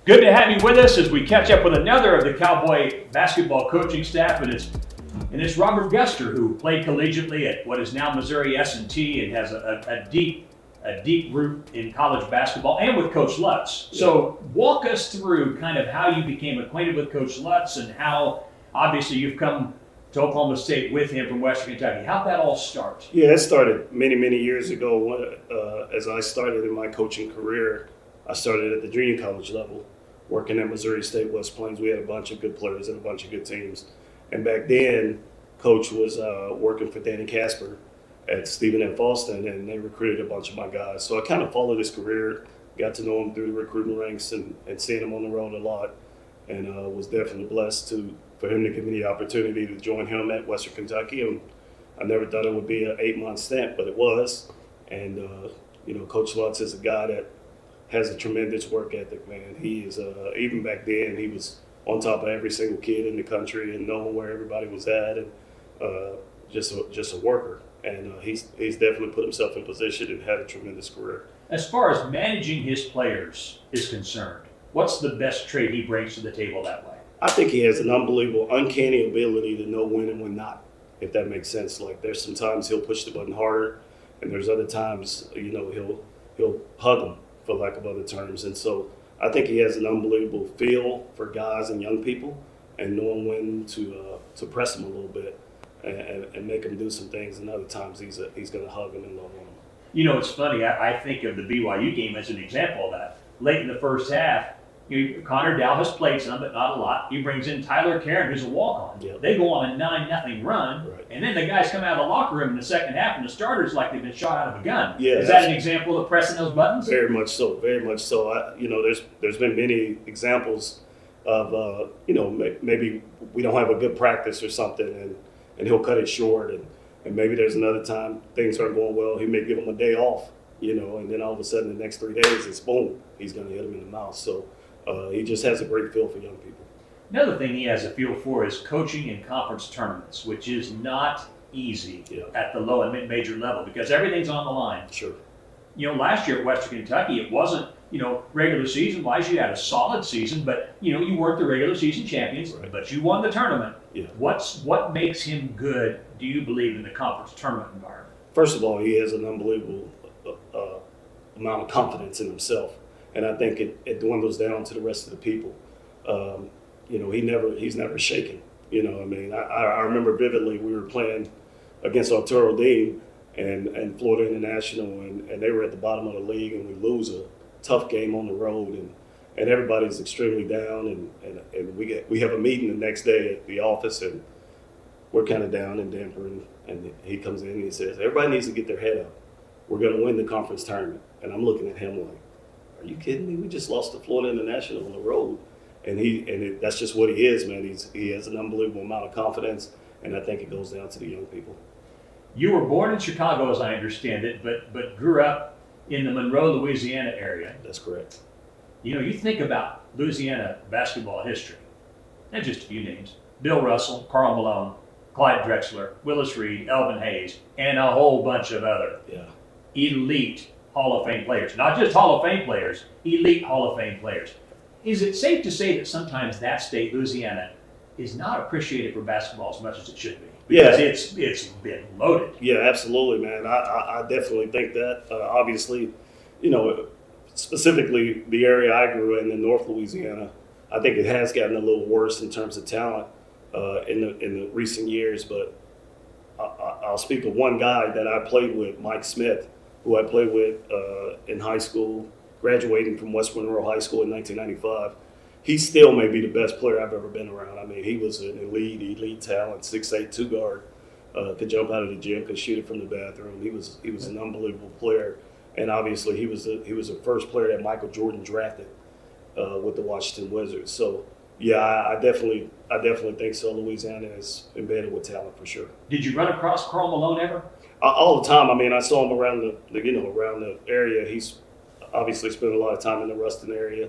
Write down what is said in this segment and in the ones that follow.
Good to have you with us as we catch up with another of the Cowboy basketball coaching staff, and it's Robert Guster, who played collegiately at what is now Missouri S&T and has a deep root in college basketball and with Coach Lutz. So walk us through kind of how you became acquainted with Coach Lutz and how obviously you've come to Oklahoma State with him from Western Kentucky. How'd that all start? Yeah, it started many years ago. As I started in my coaching career, I started at the junior college level, working at Missouri State West Plains. We had a bunch of good players and a bunch of good teams. And back then, Coach was working for Danny Casper at Stephen F. Austin, and they recruited a bunch of my guys. So I kind of followed his career, got to know him through the recruiting ranks and seeing him on the road a lot, and was definitely blessed for him to give me the opportunity to join him at Western Kentucky. And I never thought it would be an 8-month stint, but it was. And, Coach Lutz is a guy that has a tremendous work ethic, man. He is, even back then, he was on top of every single kid in the country and knowing where everybody was at, and just a worker. And he's definitely put himself in position and had a tremendous career. As far as managing his players is concerned, what's the best trait he brings to the table that way? I think he has an unbelievable, uncanny ability to know when and when not, if that makes sense. Like, there's some times he'll push the button harder, and there's other times, he'll hug them, for lack of other terms. And so I think he has an unbelievable feel for guys and young people, and knowing when to press them a little bit and make them do some things. And other times he's going to hug them and love on them. You know, it's funny. I think of the BYU game as an example of that. Late in the first half, Connor Dow has played some, but not a lot. He brings in Tyler Karen, who's a walk-on. Yep. They go on a 9-0 run, right. And then the guys come out of the locker room in the second half, and the starters like they've been shot out of a gun. Yeah, is that an example of pressing those buttons? Very much so. Very much so. There's been many examples of maybe we don't have a good practice or something, and he'll cut it short, and maybe there's another time things aren't going well. He may give him a day off, and then all of a sudden the next 3 days it's boom, he's going to hit him in the mouth. So he just has a great feel for young people. Another thing he has a feel for is coaching in conference tournaments, which is not easy at the low and mid-major level because everything's on the line. Sure. Last year at Western Kentucky, it wasn't, regular season-wise, you had a solid season, but, you weren't the regular season champions, right. But you won the tournament. Yeah. What makes him good, do you believe, in the conference tournament environment? First of all, he has an unbelievable amount of confidence in himself. And I think it dwindles down to the rest of the people. He's never shaken. I remember vividly we were playing against Arturo Dean and Florida International, and they were at the bottom of the league, and we lose a tough game on the road, and everybody's extremely down, and we have a meeting the next day at the office, and we're kind of down in Denver, and he comes in and he says, everybody needs to get their head up. We're going to win the conference tournament. And I'm looking at him like, are you kidding me? We just lost to Florida International on the road. And that's just what he is, man. He has an unbelievable amount of confidence, and I think it goes down to the young people. You were born in Chicago, as I understand it, but grew up in the Monroe, Louisiana area. That's correct. You think about Louisiana basketball history, and just a few names: Bill Russell, Karl Malone, Clyde Drexler, Willis Reed, Elvin Hayes, and a whole bunch of other elite Hall of Fame players. Not just Hall of Fame players, elite Hall of Fame players. Is it safe to say that sometimes that state, Louisiana, is not appreciated for basketball as much as it should be? Because it's been loaded. Yeah, absolutely, man. I definitely think that. Obviously, specifically the area I grew in North Louisiana, I think it has gotten a little worse in terms of talent in the recent years. But I'll speak of one guy that I played with, Mike Smith, who I played with in high school, graduating from West Monroe High School in 1995. He still may be the best player I've ever been around. I mean, he was an elite talent, 6'8", 2-guard, could jump out of the gym, could shoot it from the bathroom. He was an unbelievable player, and obviously he was the first player that Michael Jordan drafted with the Washington Wizards. So yeah, I definitely think so. Louisiana is embedded with talent for sure. Did you run across Karl Malone ever? All the time. I mean, I saw him around the area. He's obviously spent a lot of time in the Ruston area.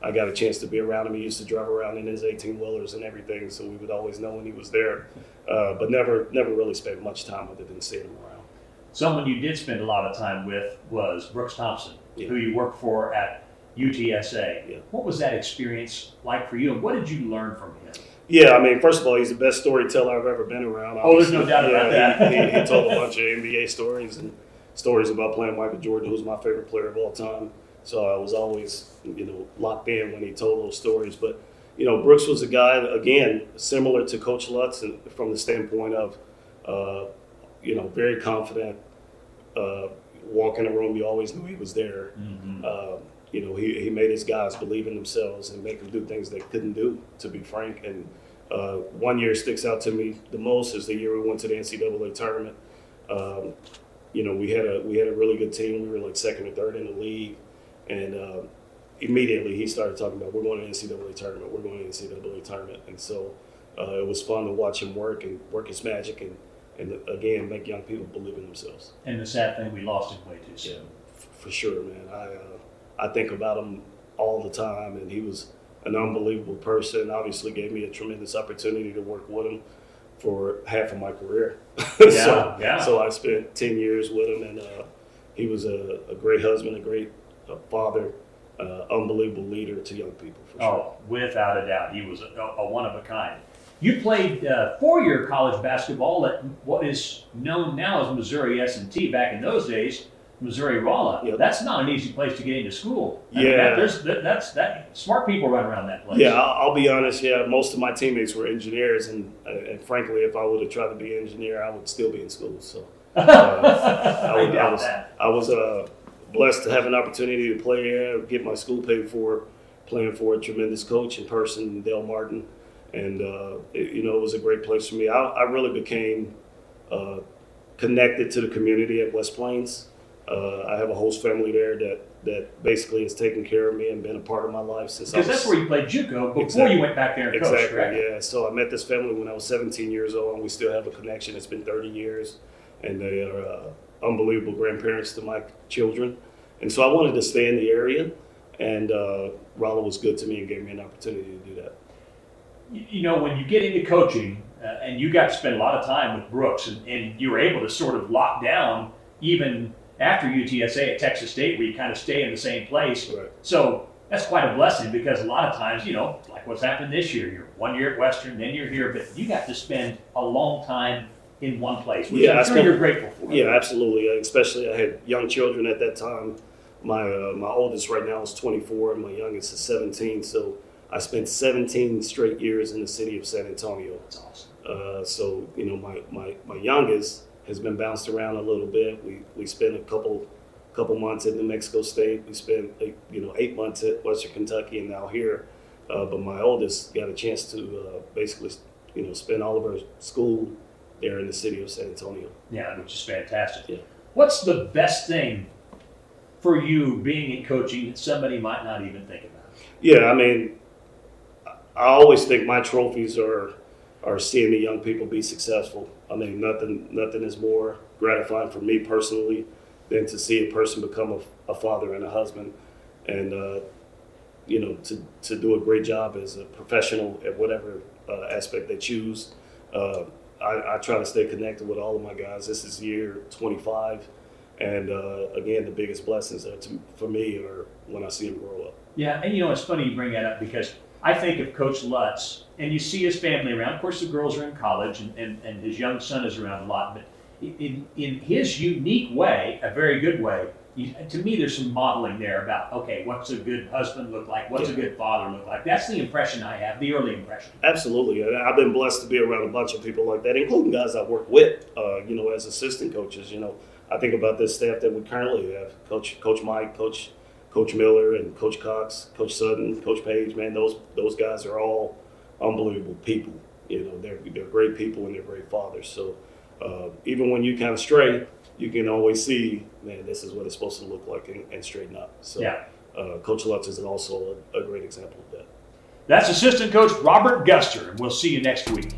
I got a chance to be around him. He used to drive around in his 18-wheelers and everything, so we would always know when he was there. But never really spent much time other than seeing him around. Someone you did spend a lot of time with was Brooks Thompson, who you worked for at UTSA. Yeah. What was that experience like for you, and what did you learn from him? Yeah, I mean, first of all, he's the best storyteller I've ever been around. Oh, there's no doubt about that. He told a bunch of NBA stories and stories about playing Michael Jordan, who's my favorite player of all time. So I was always, locked in when he told those stories. But, Brooks was a guy, again, similar to Coach Lutz from the standpoint of, very confident. Walk in the room, you always knew he was there. Mm-hmm. He made his guys believe in themselves and make them do things they couldn't do, to be frank. And one year sticks out to me the most is the year we went to the NCAA tournament. We had a really good team. We were like second or third in the league, and immediately he started talking about, we're going to the NCAA tournament. We're going to the NCAA tournament. And so it was fun to watch him work his magic and again, make young people believe in themselves. And the sad thing, we lost him way too soon. Yeah, for sure, man. I think about him all the time, and he was an unbelievable person. Obviously gave me a tremendous opportunity to work with him for half of my career. So I spent 10 years with him, and he was a great husband, a great father, unbelievable leader to young people, for sure. Oh, without a doubt. He was a one of a kind. You played 4-year college basketball at what is known now as Missouri S&T. Back in those days, Missouri Rolla. Yep. That's not an easy place to get into school. Yeah. Smart people run around that place. Yeah, I'll be honest. Yeah, most of my teammates were engineers, and frankly, if I would have tried to be an engineer, I would still be in school. So I was blessed to have an opportunity to play there, get my school paid for, playing for a tremendous coach in person, Dale Martin, and it was a great place for me. I really became connected to the community at West Plains. I have a host family there that basically has taken care of me and been a part of my life since I was... Because that's where you played JUCO before you went back there and coached, correct? Yeah. So I met this family when I was 17 years old, and we still have a connection. It's been 30 years, and they are unbelievable grandparents to my children. And so I wanted to stay in the area, and Rolla was good to me and gave me an opportunity to do that. When you get into coaching, and you got to spend a lot of time with Brooks, and you were able to sort of lock down even after UTSA at Texas State, where you kind of stay in the same place. Right. So that's quite a blessing, because a lot of times, like what's happened this year, you're 1 year at Western, then you're here, but you got to spend a long time in one place, which I'm sure you're grateful for. Yeah, absolutely. Especially I had young children at that time. My oldest right now is 24, and my youngest is 17. So I spent 17 straight years in the city of San Antonio. That's awesome. So my youngest has been bounced around a little bit. We spent a couple months at New Mexico State. We spent 8 months at Western Kentucky, and now here. But my oldest got a chance to basically spend all of her school there in the city of San Antonio. Yeah, which is fantastic. Yeah. What's the best thing for you being in coaching that somebody might not even think about? Yeah, I mean, I always think my trophies are seeing the young people be successful. I mean, nothing is more gratifying for me personally than to see a person become a father and a husband, and to do a great job as a professional at whatever aspect they choose. I try to stay connected with all of my guys. This is year 25, and again, the biggest blessings for me are when I see them grow up. Yeah, and it's funny you bring that up, because I think of Coach Lutz, and you see his family around. Of course, the girls are in college, and his young son is around a lot. But in his unique way, a very good way, to me, there's some modeling there about, okay, what's a good husband look like? What's a good father look like? That's the impression I have, the early impression. Absolutely. I've been blessed to be around a bunch of people like that, including guys I work with, as assistant coaches. I think about this staff that we currently have, Coach Mike, Coach Miller, and Coach Cox, Coach Sutton, Coach Page. Man, those guys are all unbelievable people. They're great people, and they're great fathers. So even when you kind of stray, you can always see, man, this is what it's supposed to look like, and straighten up. So yeah. Coach Lutz is also a great example of that. That's assistant coach Robert Guster, and we'll see you next week.